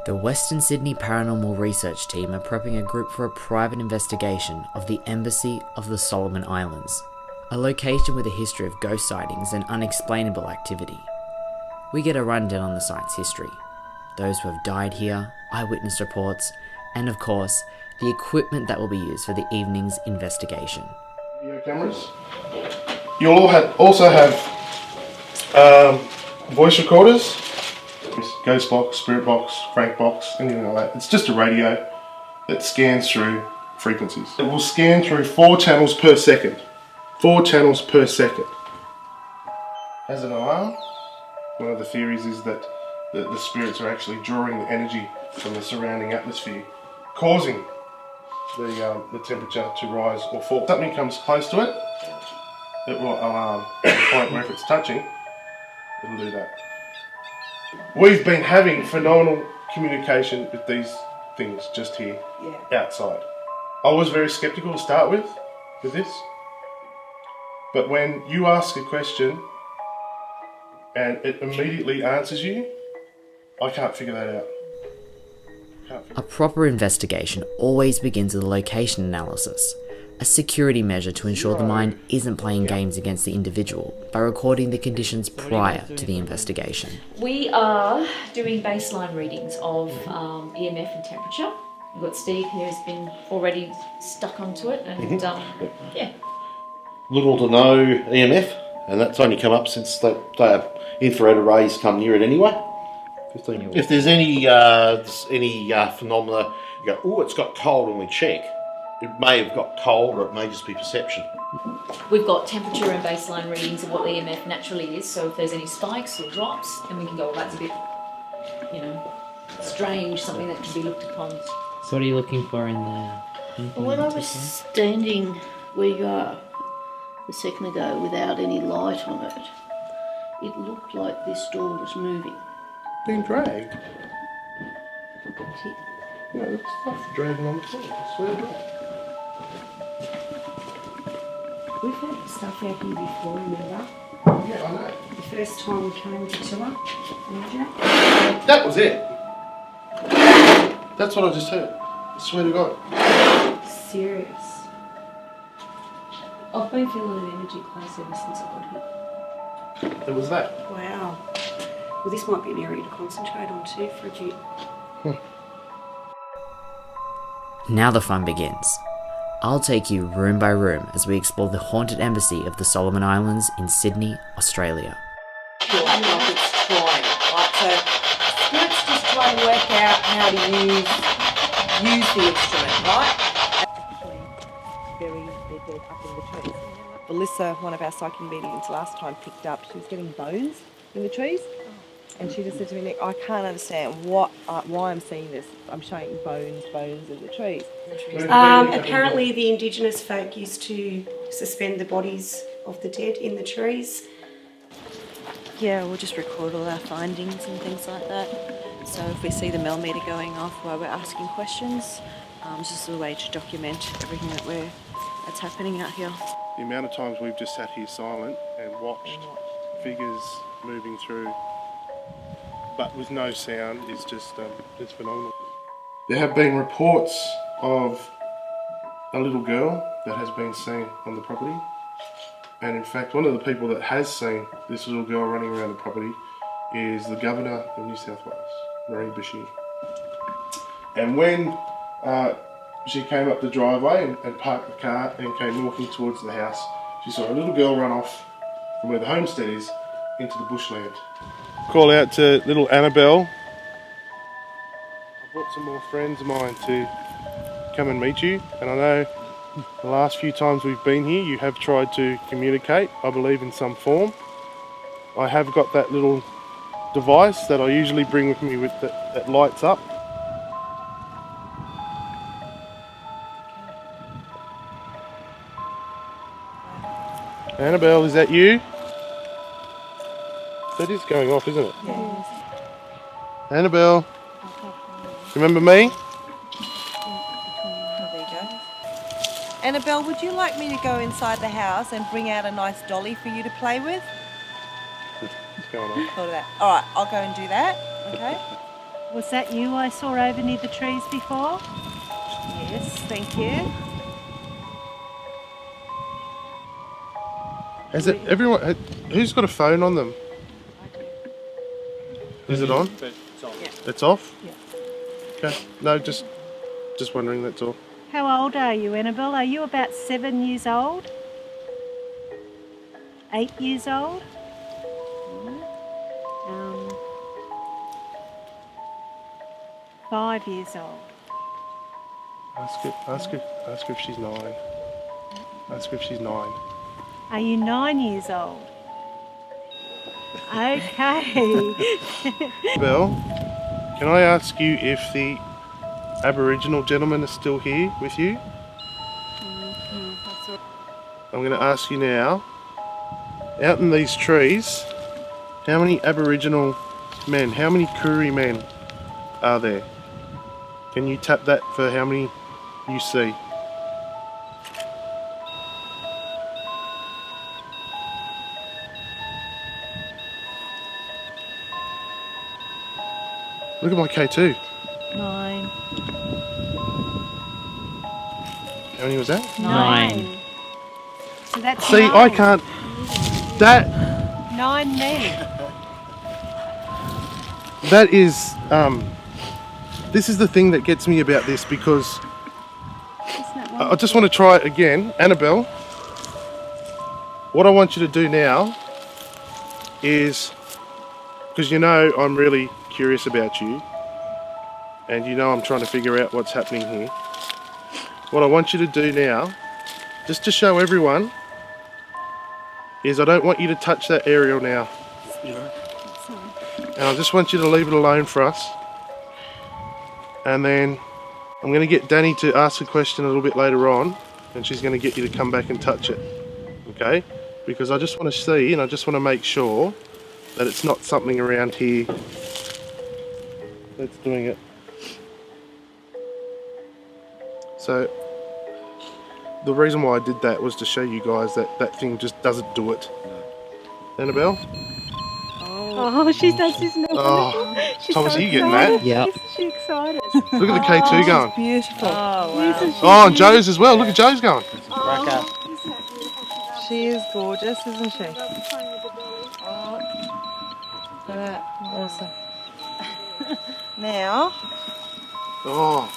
The Western Sydney Paranormal Research Team are prepping a group for a private investigation of the Embassy of the Solomon Islands, a location with a history of ghost sightings and unexplainable activity. We get a rundown on the site's history, those who have died here, eyewitness reports, and of course, the equipment that will be used for the evening's investigation. Video cameras. You'll also have voice recorders, ghost box, spirit box, crank box, anything like that. It's just a radio that scans through frequencies. It will scan through 4 channels per second. 4 channels per second. Has an alarm. One of the theories is that the spirits are actually drawing the energy from the surrounding atmosphere, causing the temperature to rise or fall. If something comes close to it, it will alarm to the point where if it's touching, it'll do that. We've been having phenomenal communication with these things just here, outside. I was very skeptical to start with this, but when you ask a question and it immediately answers you, I can't figure that out. A proper investigation always begins with a location analysis, a security measure to ensure the mind isn't playing games against the individual by recording the conditions prior to the investigation. We are doing baseline readings of EMF and temperature. We've got Steve who's been already stuck onto it and Little to no EMF, and that's only come up since the infrared arrays come near it anyway. If there's any phenomena, you go, oh, it's got cold, and we check. It may have got cold, or it may just be perception. We've got temperature and baseline readings of what the EMF naturally is, so if there's any spikes or drops, then we can go, well, that's a bit, strange, something that can be looked upon. So what are you looking for in there? Well, when I was standing where you are a second ago without any light on it, it looked like this door was moving. Being dragged? No, it's stuff dragging on the floor, I swear to God. We've had stuff out here before, remember? Yeah, I know. The first time we came to Tilla, remember? That was it. That's what I just heard. I swear to God. Serious. I've been feeling an energy close ever since I got here. It was that. Wow. Well, this might be an area to concentrate on too for a bit. Now the fun begins. I'll take you room by room as we explore the haunted embassy of the Solomon Islands in Sydney, Australia. It's trying, right? So spirits just try and work out how to use the instrument, right? Bury their dead up in the trees. Alyssa, one of our psychic mediums last time, picked up, she was getting bones in the trees. And she just said to me, Nick, I can't understand why I'm seeing this. I'm showing bones in the trees. Apparently the Indigenous folk used to suspend the bodies of the dead in the trees. Yeah, we'll just record all our findings and things like that. So if we see the Mel meter going off while we're asking questions, it's just a way to document everything that's happening out here. The amount of times we've just sat here silent and watched figures moving through, but with no sound, is just it's phenomenal. There have been reports of a little girl that has been seen on the property, and in fact one of the people that has seen this little girl running around the property is the Governor of New South Wales, Marine Bashir. And when she came up the driveway and parked the car and came walking towards the house, she saw a little girl run off from where the homestead is into the bushland. Call out to little Annabelle. I brought some more friends of mine to come and meet you, and I know the last few times we've been here you have tried to communicate, I believe, in some form. I have got that little device that I usually bring with me that lights up. Annabelle, is that you? That is going off, isn't it? Yes. Annabelle, remember me? Oh, there you go. Annabelle, would you like me to go inside the house and bring out a nice dolly for you to play with? What's going on? Thought of that. All right, I'll go and do that. Okay. Was that you I saw over near the trees before? Yes, thank you. Has it everyone? Who's got a phone on them? Is it on? It's off. Yeah. Okay. No, just wondering. That's all. How old are you, Annabelle? Are you about 7 years old? 8 years old? 5 years old. Ask her if she's 9. Ask her if she's 9. Are you 9 years old? Okay. Belle, can I ask you if the Aboriginal gentleman is still here with you? I'm going to ask you now, out in these trees, how many Aboriginal men, how many Koori men are there? Can you tap that for how many you see? Look at my K2. 9. How many was that? 9. So that's See, 9. I can't... That 9 men. that is... this is the thing that gets me about this, because I just want to try it again. Annabelle, what I want you to do now is, because you know I'm really curious about you, and you know I'm trying to figure out what's happening here. What I want you to do now, just to show everyone, is I don't want you to touch that aerial now. And I just want you to leave it alone for us. And then I'm going to get Danny to ask a question a little bit later on, and she's going to get you to come back and touch it. Okay? Because I just want to see, and I just want to make sure that it's not something around here that's doing it. So the reason why I did that was to show you guys that that thing just doesn't do it. Annabelle? Oh, she does this now. Oh, She's Thomas, so are you getting excited. that? Yep. Isn't she excited? Look at the K2 going. Beautiful. Oh, and Joe's as well. Look at Joe's going. She is gorgeous, isn't she? Awesome. Now, Oh,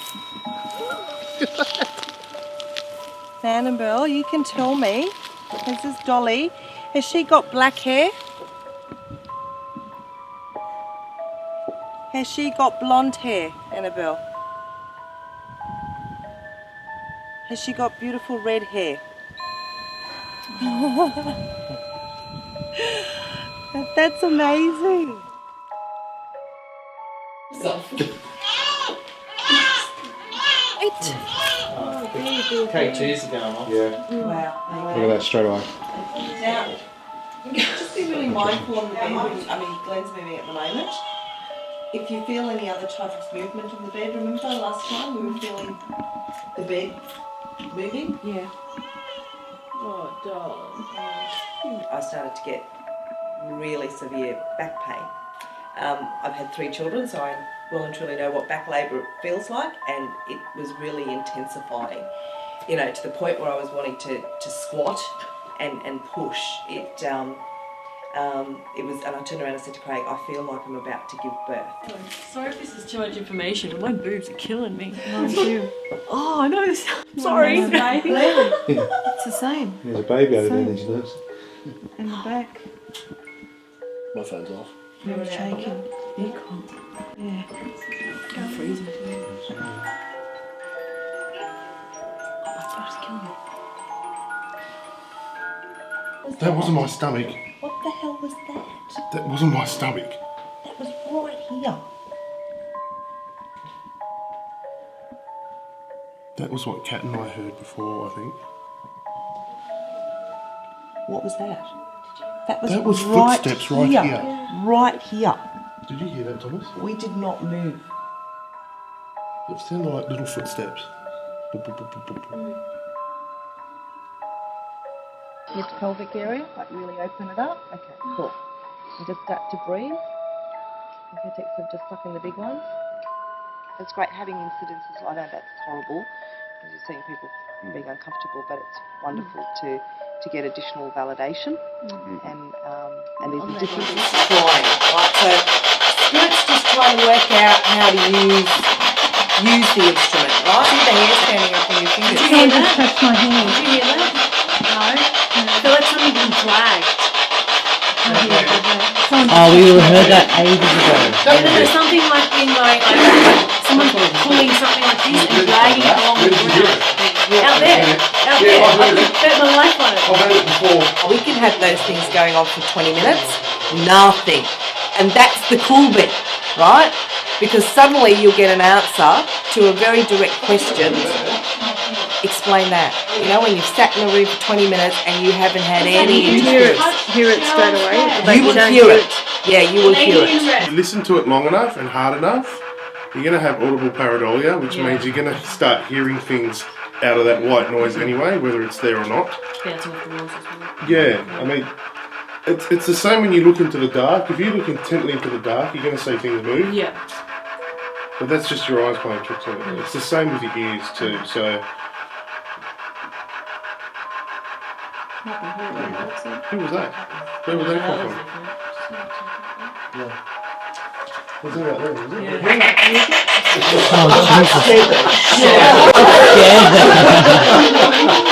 Annabelle, you can tell me, this is Dolly, has she got black hair? Has she got blonde hair, Annabelle? Has she got beautiful red hair? That's amazing. K2's are going off. Yeah. Wow. Look at that straight away. Now, just be really mindful on the bed. I mean, Glenn's moving at the moment. If you feel any other type of movement on the bed, remember last time we were feeling the bed moving? Yeah. Oh, darling. I started to get really severe back pain. I've had 3 children, so I well and truly know what back labour feels like, and it was really intensifying, you know, to the point where I was wanting to squat and push. It was, and I turned around and said to Craig, I feel like I'm about to give birth. Sorry if this is too much information, but my boobs are killing me. Mine too. Oh, I know this. Sorry. Baby. It's the same. There's a baby over there, there's nurse. In the back. my phone's off. I'm shaking. You can't. Yeah. I'm freezing. Oh my God, it's killing me. That wasn't my stomach. What the hell was that? That wasn't my stomach. That was right here. That was what Kat and I heard before, I think. What was that? That was footsteps right here. Right here. Did you hear that, Thomas? We did not move. It sounded like little footsteps. Boop, boop, boop, boop, boop, boop. His pelvic area, like really open it up. Okay, cool. And just start to breathe. Okay, so just suck in the big ones. It's great having incidences. I know that's horrible, because you're seeing people being uncomfortable, but it's wonderful to get additional validation. And there's a difference. Trying, right? So Spirit's just trying to work out how to use the instrument, right? See the hair standing up on your fingers. Did you hear that? Touch my hand. Did you hear that? No. I feel like something being dragged. Oh, we heard that ages ago. There's something like being like someone pulling something like this and dragging it along the ground. Out there. I could bet my life on it. I've had it before. We can have those things going on for 20 minutes, nothing. And that's the cool bit, right? Because suddenly you'll get an answer to a very direct question. Explain that. You know, when you've sat in a room for 20 minutes and you haven't had any Hear it straight away. You will hear it. Yeah, you will hear it. You listen to it long enough and hard enough, you're going to have audible pareidolia, which means you're going to start hearing things out of that white noise anyway, whether it's there or not. Bouncing off the walls as well. Yeah, I mean, it's the same when you look into the dark. If you look intently into the dark, you're going to see things move. Yeah. But that's just your eyes playing tricks on you. It's the same with your ears too, so... Who was that? Where was that come from? Yeah. Was it out there, was it? Oh, Jesus.